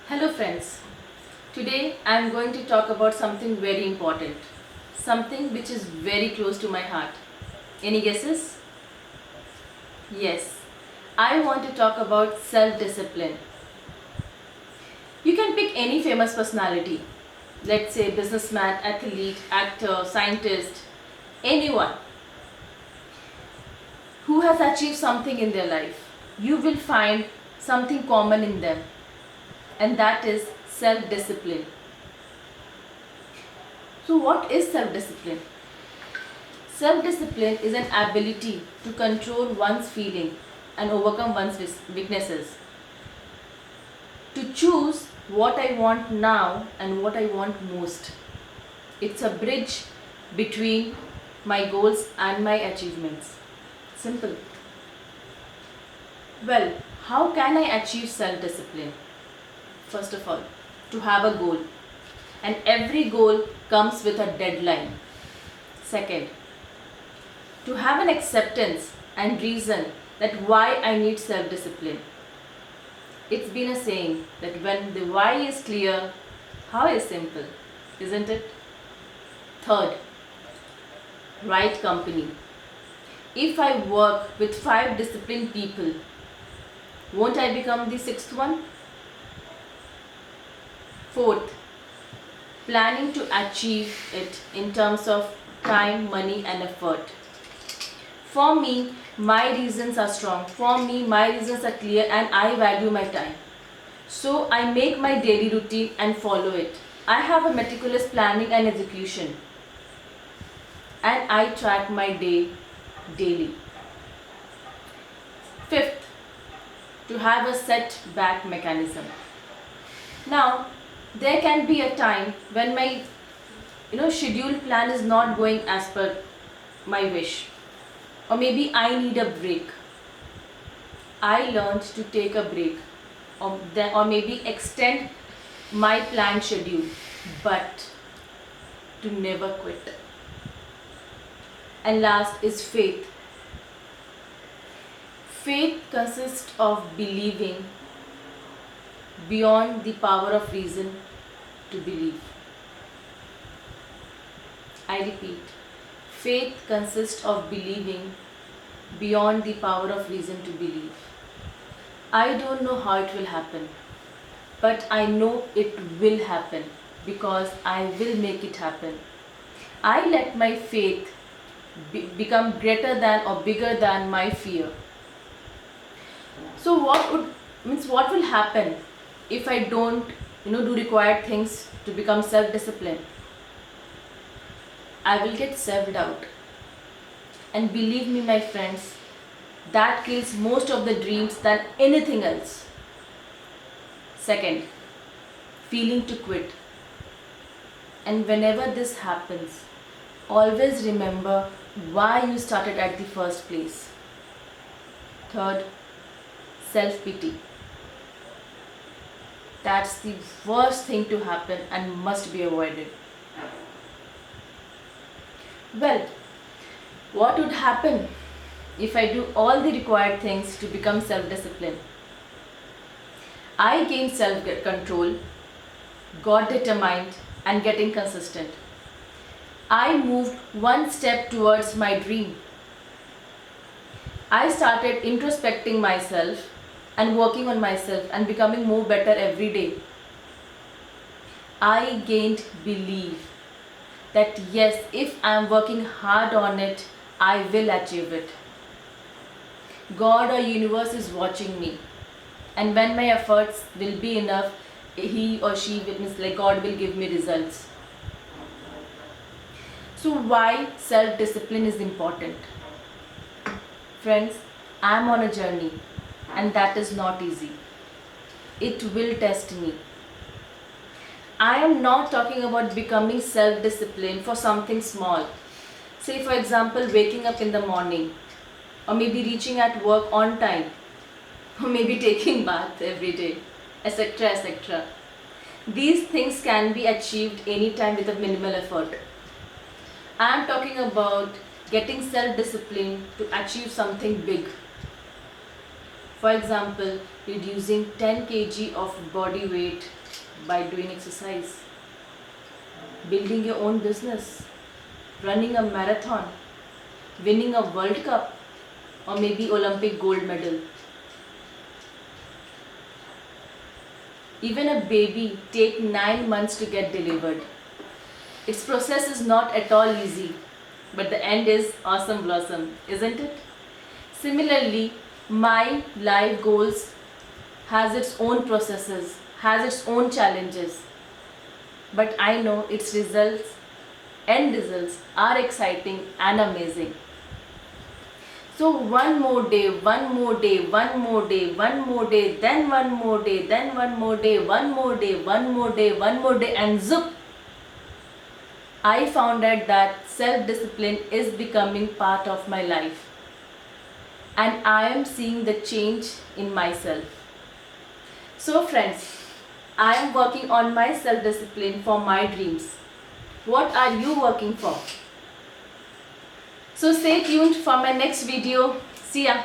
Hello friends, today I am going to talk about something very important, something which is very close to my heart. Any guesses? Yes, I want to talk about self-discipline. You can pick any famous personality, let's say businessman, athlete, actor, scientist, anyone who has achieved something in their life. You will find something common in them, and that is self-discipline. So, what is self discipline? Self discipline is an ability to control one's feeling and overcome one's weaknesses. To choose what I want now and what I want most. It's a bridge between my goals and my achievements. Simple. Well, how can I achieve self discipline? First of all, to have a goal, and every goal comes with a deadline. Second, to have an acceptance and reason that why I need self discipline. It's been a saying that when the why is clear, how is simple, isn't it? Third, right company. If I work with 5 disciplined people, won't I become the sixth one? Fourth, planning to achieve it in terms of time, money, and effort. For me, my reasons are strong. For me, my reasons are clear, and I value my time. So I make my daily routine and follow it. I have a meticulous planning and execution, and I track my day daily. Fifth, to have a setback mechanism. Now, there can be a time when my scheduled plan is not going as per my wish, or maybe I need a break. I learned to take a break, or maybe extend my planned schedule, but to never quit. And last is faith. Faith consists of believing beyond the power of reason to believe. I repeat, faith consists of believing beyond the power of reason to believe. I don't know how it will happen, but I know it will happen because I will make it happen. I let my faith become greater than or bigger than my fear. So what will happen if I don't do required things to become self-disciplined? I will get self-doubt. And believe me, my friends, that kills most of the dreams than anything else. Second, feeling to quit. And whenever this happens, always remember why you started at the first place. Third, self-pity. That's the worst thing to happen and must be avoided. Well, what would happen if I do all the required things to become self-disciplined? I gained self-control, got determined, and getting consistent. I moved one step towards my dream. I started introspecting myself and working on myself and becoming more better every day. I gained belief that yes, if I am working hard on it, I will achieve it. God or universe is watching me, and when my efforts will be enough, he or she witness like God will give me results. So why self-discipline is important? Friends, I am on a journey, and that is not easy. It will test me. I am not talking about becoming self-disciplined for something small. Say for example, waking up in the morning, or maybe reaching at work on time, or maybe taking bath every day, etc. etc. These things can be achieved anytime with a minimal effort. I am talking about getting self-discipline to achieve something big. For example, reducing 10 kg of body weight by doing exercise, building your own business, running a marathon, winning a World Cup, or maybe Olympic gold medal. Even a baby takes 9 months to get delivered. Its process is not at all easy, but the end is awesome blossom, isn't it? Similarly, my life goals has its own processes, has its own challenges, but I know its end results are exciting and amazing. So one more day, one more day, one more day, one more day, then one more day, then one more day, one more day, one more day, one more day, and zoop! I found out that self-discipline is becoming part of my life. And I am seeing the change in myself. So friends, I am working on my self-discipline for my dreams. What are you working for? So stay tuned for my next video. See ya.